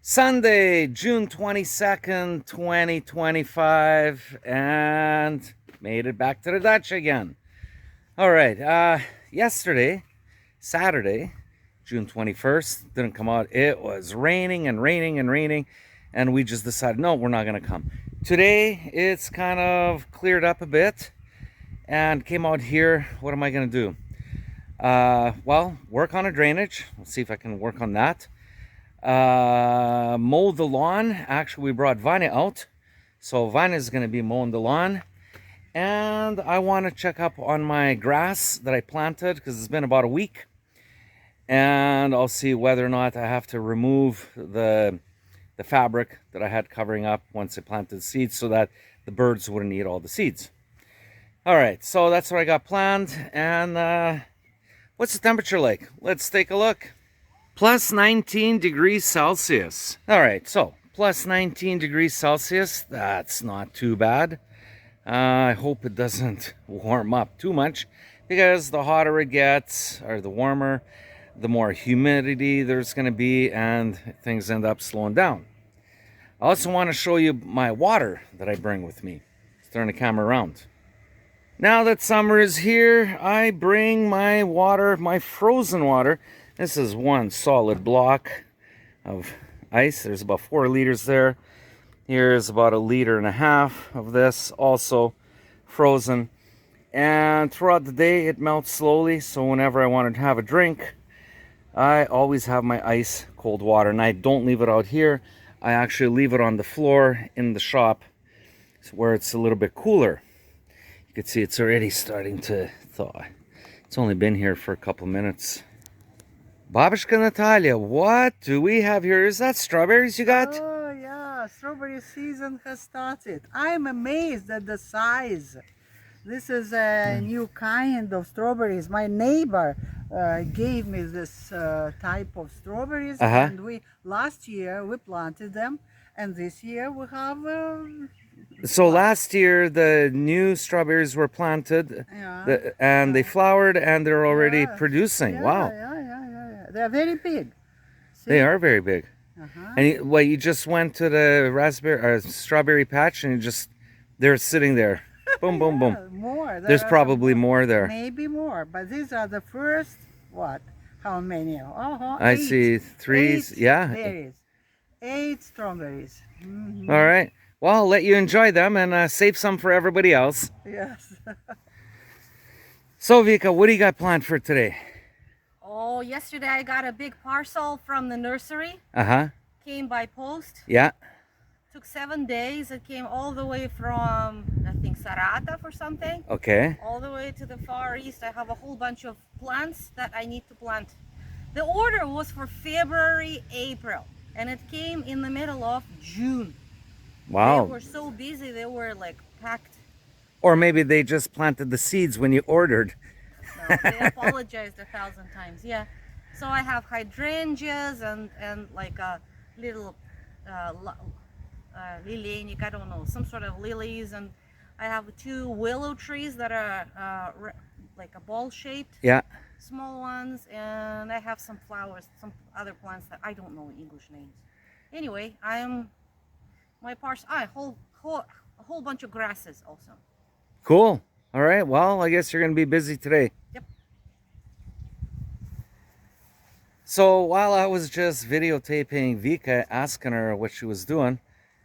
Sunday, June 22nd, 2025, and made it back to the dacha again. All right, yesterday, Saturday, June 21st, didn't come out. It was raining and raining and raining, and we just decided, no, we're not going to come. Today, it's kind of cleared up a bit, and came out here. What am I going to do? Well, work on a drainage. Let's see if I can work on that. Mow the lawn. Actually, we brought Vanya out, so Vanya is going to be mowing the lawn, and I want to check up on my grass that I planted because it's been about a week, and I'll see whether or not I have to remove the fabric that I had covering up once I planted seeds so that the birds wouldn't eat all the seeds. All right, so that's what I got planned. And what's the temperature like? Let's take a look. Plus 19 degrees Celsius. All right, so plus 19 degrees Celsius, that's not too bad. I hope it doesn't warm up too much, because the hotter it gets, or the warmer, the more humidity there's going to be, and things end up slowing down. I also want to show you my water that I bring with me. Let's turn the camera around. Now that summer is here, I bring my water, my frozen water. This is one solid block of ice. There's about 4 liters there. Here's about 1.5 liters of this, also frozen. And throughout the day, it melts slowly. So whenever I wanted to have a drink, I always have my ice cold water. And I don't leave it out here. I actually leave it on the floor in the shop where it's a little bit cooler. You can see it's already starting to thaw. It's only been here for a couple minutes. Babushka Natalia, what do we have here? Is that strawberries you got? Oh yeah, strawberry season has started. I'm amazed at the size. This is a new kind of strawberries. My neighbor gave me this type of strawberries, and last year we planted them, and this year we have. So last year the new strawberries were planted, and they flowered, and they're already producing. Wow. They're very big. See? They are very big. And you just went to the strawberry patch, and they're sitting there. Boom, boom, boom. More. There's probably more there. Maybe more, but these are the first, what? How many? I see 3. Yeah. Berries. 8 strawberries. All right. Well, I'll let you enjoy them and save some for everybody else. Yes. So, Vika, what do you got planned for today? Oh, yesterday I got a big parcel from the nursery. Came by post. Yeah. Took 7 days. It came all the way from, I think, Saratov or something. Okay. All the way to the Far East. I have a whole bunch of plants that I need to plant. The order was for February, April, and it came in the middle of June. Wow. They were so busy, they were like packed. Or maybe they just planted the seeds when you ordered. No, they apologized 1,000 times. Yeah. So I have hydrangeas and like a little lilainic, I don't know, some sort of lilies, and I have 2 willow trees that are like a ball shaped. Yeah. Small ones, and I have some flowers, some other plants that I don't know English names. Anyway, my parts, a whole bunch of grasses also. Cool. All right. Well, I guess you're going to be busy today. Yep. So while I was just videotaping Vika, asking her what she was doing,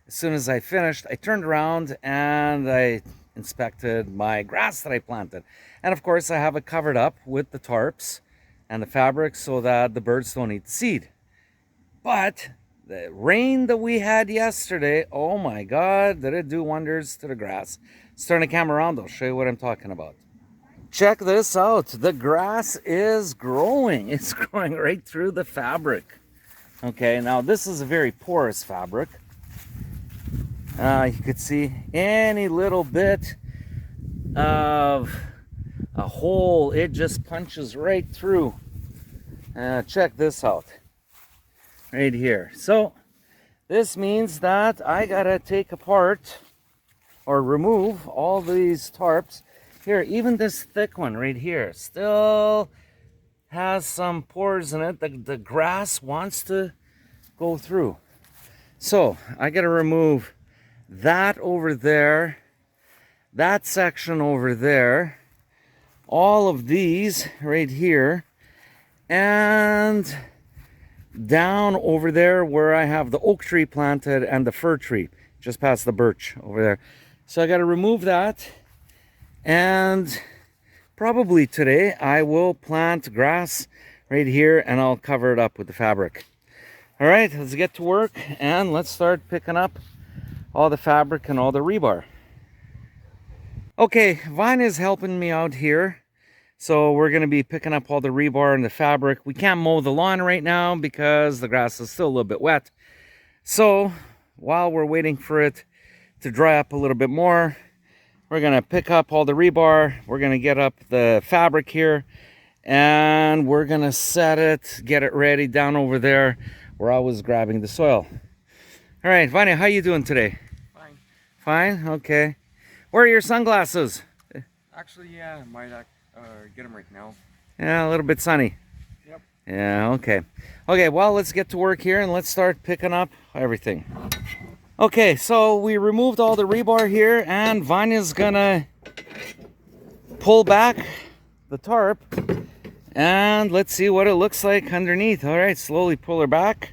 as soon as I finished, I turned around and I inspected my grass that I planted. And of course, I have it covered up with the tarps and the fabric so that the birds don't eat the seed. But the rain that we had yesterday, oh my God, did it do wonders to the grass. Let's turn the camera around, I'll show you what I'm talking about. Check this out. The grass is growing. It's growing right through the fabric. Okay, now this is a very porous fabric. You could see any little bit of a hole, it just punches right through. Check this out. Right here. So this means that I gotta take apart or remove all these tarps. Here, even this thick one right here still has some pores in it. The grass wants to go through. So I got to remove that over there, that section over there, all of these right here, and down over there where I have the oak tree planted and the fir tree, just past the birch over there. So I got to remove that, and probably today I will plant grass right here and I'll cover it up with the fabric. All right, let's get to work and let's start picking up all the fabric and all the rebar. Okay, Vine is helping me out here. So we're going to be picking up all the rebar and the fabric. We can't mow the lawn right now because the grass is still a little bit wet. So while we're waiting for it to dry up a little bit more, we're going to pick up all the rebar. We're going to get up the fabric here and we're going to set it, get it ready down over there where I was grabbing the soil. All right, Vanya, how you doing today? Fine. Fine? Okay. Where are your sunglasses? Actually, yeah, I might get them right now. Yeah, a little bit sunny. Yep. Yeah, okay. Okay, well, let's get to work here and let's start picking up everything. Okay, so we removed all the rebar here and Vanya's gonna pull back the tarp and let's see what it looks like underneath. All right, slowly pull her back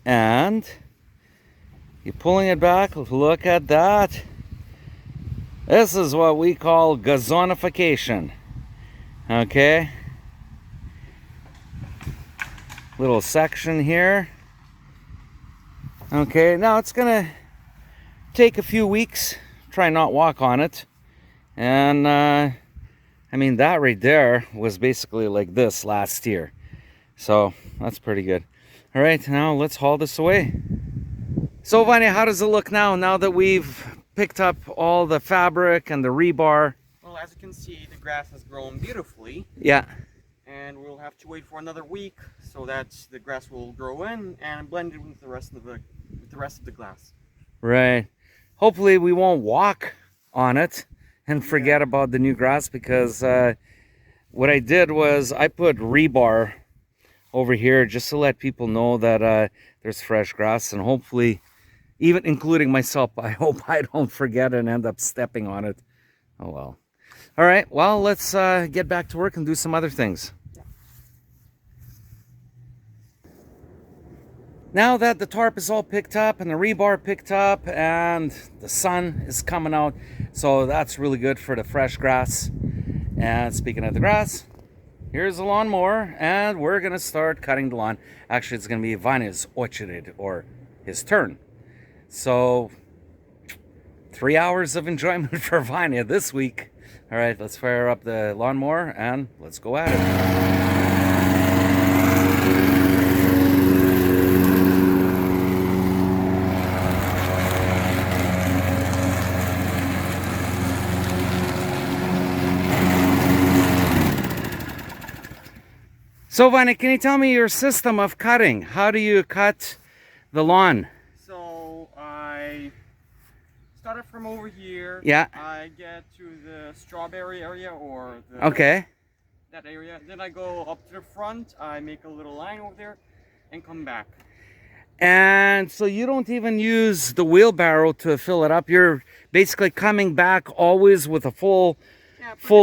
and you're pulling it back. Look at that. This is what we call gazonification. Okay. Little section here. Okay, now it's gonna take a few weeks. Try not walk on it. And I mean, that right there was basically like this last year. So that's pretty good. All right, now let's haul this away. So Vanya, how does it look now that we've picked up all the fabric and the rebar? Well, as you can see, the grass has grown beautifully. Yeah. And we'll have to wait for another week so that the grass will grow in and blend in with the rest of the glass. Right. Hopefully we won't walk on it and forget about the new grass, because what I did was I put rebar over here just to let people know that there's fresh grass, and hopefully, even including myself, I hope I don't forget and end up stepping on it. Oh well. All right, well, let's get back to work and do some other things. Now that the tarp is all picked up and the rebar picked up and the sun is coming out, so that's really good for the fresh grass. And speaking of the grass, here's the lawnmower and we're gonna start cutting the lawn. Actually, it's gonna be Vanya's orchard, or his turn. So 3 hours of enjoyment for Vanya this week. All right, let's fire up the lawnmower and let's go at it. So Vanya, can you tell me your system of cutting? How do you cut the lawn? So I started from over here. Yeah. I get to the strawberry area, or Okay. that area. Then I go up to the front. I make a little line over there and come back. And so you don't even use the wheelbarrow to fill it up. You're basically coming back always with a full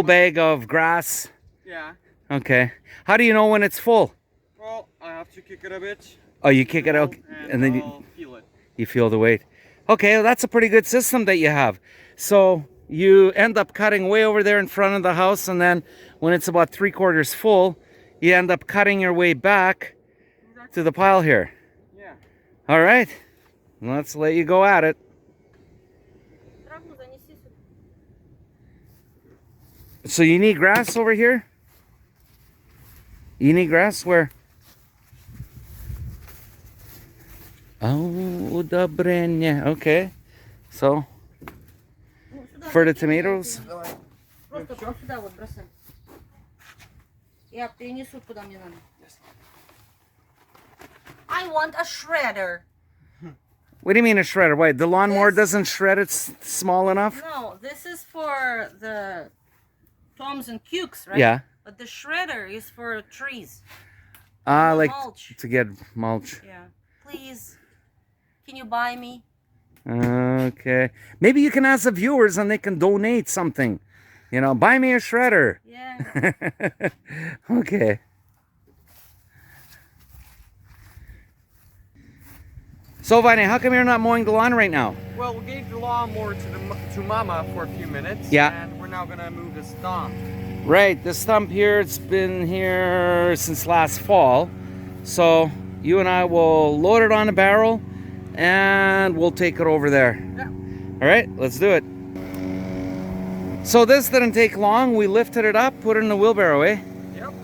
bag of grass. Yeah. Okay. How do you know when it's full? Well, I have to kick it a bit. Oh, you kick it out and then I'll feel it. you feel the weight. Okay, well, that's a pretty good system that you have. So you end up cutting way over there in front of the house, and then when it's about 3/4 full, you end up cutting your way back to the pile here. Yeah. All right, let's let you go at it. So you need grass over here? You need grass where? Oh, dobrenie. Okay. So, for the tomatoes? Просто вот сюда вот бросай. Я перенесу куда мне надо. I want a shredder. What do you mean a shredder? Wait, the lawnmower This- doesn't shred it small enough? No, this is for the Toms and Cukes, right? Yeah. But the shredder is for trees. Ah, The like mulch. to get mulch. Yeah. Please. Can you buy me? Okay. Maybe you can ask the viewers and they can donate something. You know, buy me a shredder. Yeah. Okay. So, Vine, how come you're not mowing the lawn right now? Well, we gave the lawnmower to Mama for a few minutes. Yeah. And we're now gonna move the stump. Right, the stump here, it's been here since last fall. So, you and I will load it on a barrel and we'll take it over there. Yeah. All right, let's do it. So this didn't take long. We lifted it up, put it in the wheelbarrow, eh? Yep.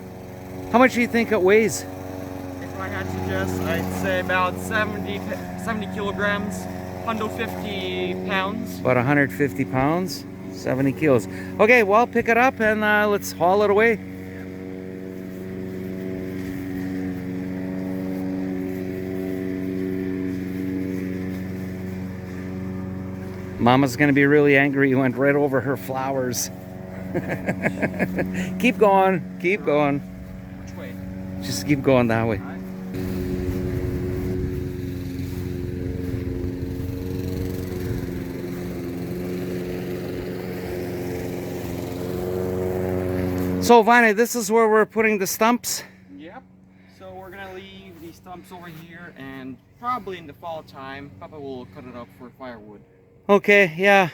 How much do you think it weighs? If I had to guess, I'd say about 70 kilograms, 150 pounds. About 150 pounds, 70 kilos. Okay, well, pick it up and let's haul it away. Mama's gonna be really angry. You went right over her flowers. Keep going, keep going. Which way? Just keep going that way. So, Vine, this is where we're putting the stumps. Yep. So we're gonna leave these stumps over here, and probably in the fall time, Papa will cut it up for firewood. Okay, yeah.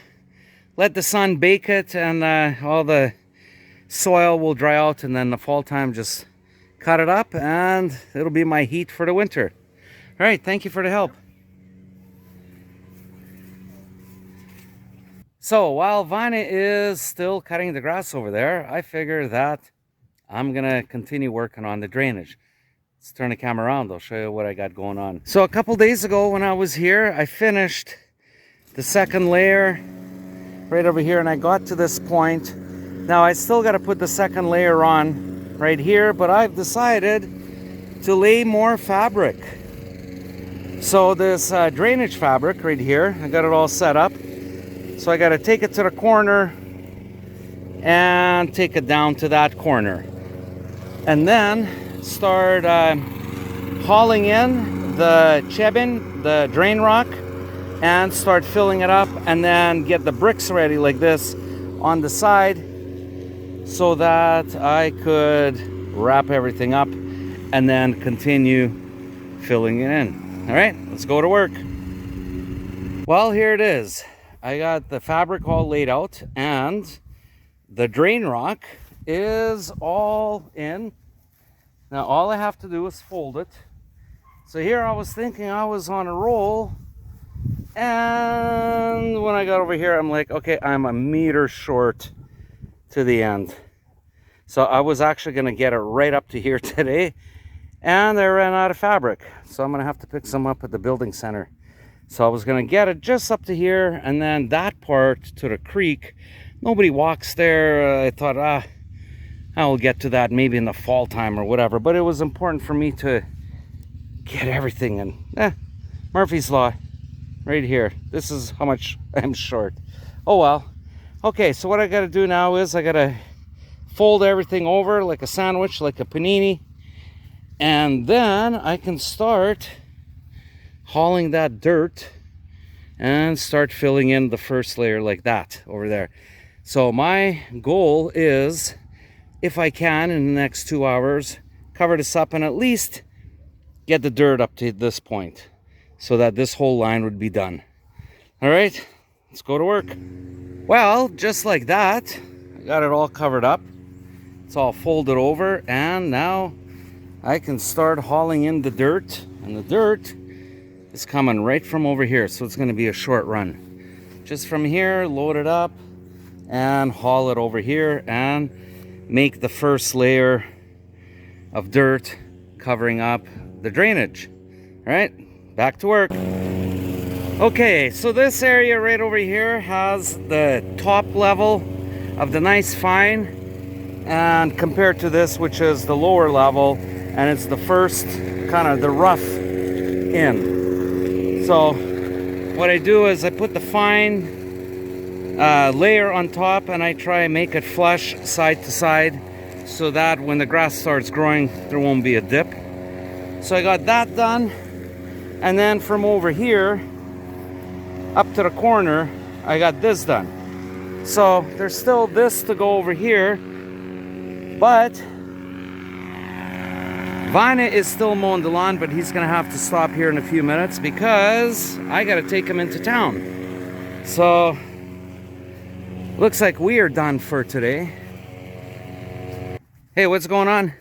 Let the sun bake it and all the soil will dry out, and then the fall time just cut it up and it'll be my heat for the winter. All right, thank you for the help. So while Vine is still cutting the grass over there, I figure that I'm gonna continue working on the drainage. Let's turn the camera around, I'll show you what I got going on. So a couple days ago when I was here, I finished the second layer right over here and I got to this point. Now I still got to put the second layer on right here, but I've decided to lay more fabric. So this drainage fabric right here, I got it all set up. So I got to take it to the corner and take it down to that corner. And then start hauling in the chebin, the drain rock, and start filling it up, and then get the bricks ready like this on the side so that I could wrap everything up and then continue filling it in. All right, let's go to work. Well, here it is. I got the fabric all laid out and the drain rock is all in. Now all I have to do is fold it. So here I was thinking I was on a roll, and when I got over here I'm like, okay, I'm a meter short to the end. So I was actually going to get it right up to here today, and I ran out of fabric, so I'm going to have to pick some up at the building center. So I was going to get it just up to here, and then that part to the creek, nobody walks there. I thought, I'll get to that maybe in the fall time or whatever, but it was important for me to get everything in. Murphy's Law right here. This is how much I'm short. Oh well. Okay, so what I got to do now is I got to fold everything over like a sandwich, like a panini, and then I can start hauling that dirt and start filling in the first layer like that over there. So my goal is, if I can in the next 2 hours, cover this up and at least get the dirt up to this point so that this whole line would be done. All right, let's go to work. Well, just like that, I got it all covered up. It's all folded over, and now I can start hauling in the dirt, and the dirt is coming right from over here, so it's going to be a short run. Just from here, load it up and haul it over here and make the first layer of dirt covering up the drainage. All right, back to work. Okay, so this area right over here has the top level of the nice fine, and compared to this, which is the lower level, and it's the first kind of the rough in. So what I do is I put the fine layer on top, and I try and make it flush side to side so that when the grass starts growing there won't be a dip. So I got that done. And then from over here up to the corner, I got this done. So there's still this to go over here, but Vanya is still mowing the lawn, but he's gonna have to stop here in a few minutes because I gotta take him into town. So looks like we are done for today. Hey, what's going on?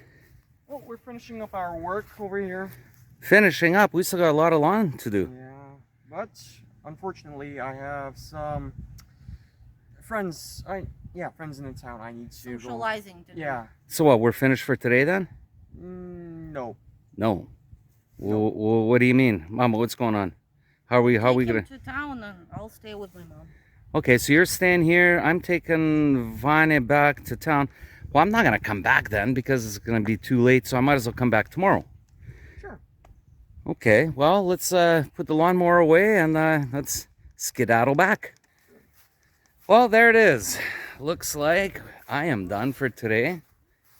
Well, we're finishing up our work over here. Finishing up. We still got a lot of lawn to do. Yeah, but unfortunately, I have some friends. Friends in the town. I need to Socializing to do. Yeah. So what, we're finished for today then? No. No. What do you mean? Mama, what's going on? How are we Take gonna... him to town and I'll stay with my mom. Okay, so you're staying here. I'm taking Vanya back to town. Well, I'm not gonna come back then because it's gonna be too late, so I might as well come back tomorrow. Sure. Okay, well, let's put the lawnmower away and let's skedaddle back. Well, there it is. Looks like I am done for today.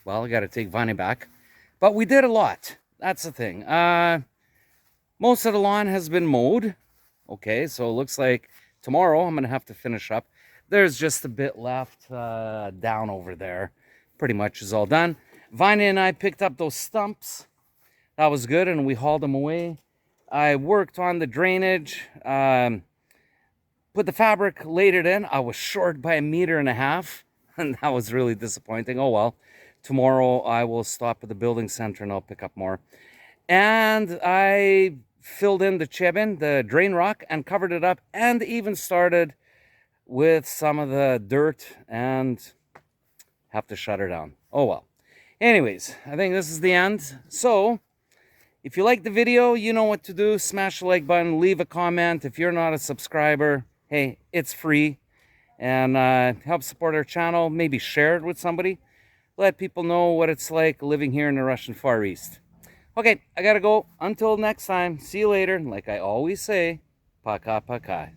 Well, I gotta take Vanya back. But we did a lot. That's the thing. Most of the lawn has been mowed. Okay, so it looks like tomorrow I'm gonna have to finish up. There's just a bit left down over there. Pretty much is all done. Vanya and I picked up those stumps. That was good, and we hauled them away. I worked on the drainage, put the fabric, laid it in. I was short by 1.5 meters, and that was really disappointing. Oh well. Tomorrow I will stop at the building center and I'll pick up more. And I filled in the chebin, the drain rock, and covered it up, and even started with some of the dirt and have to shut her down. Oh well. Anyways, I think this is the end. So if you like the video, you know what to do. Smash the like button, leave a comment. If you're not a subscriber, hey, it's free. And help support our channel. Maybe share it with somebody. Let people know what it's like living here in the Russian Far East. Okay, I gotta go. Until next time, see you later. Like I always say, пока-пока.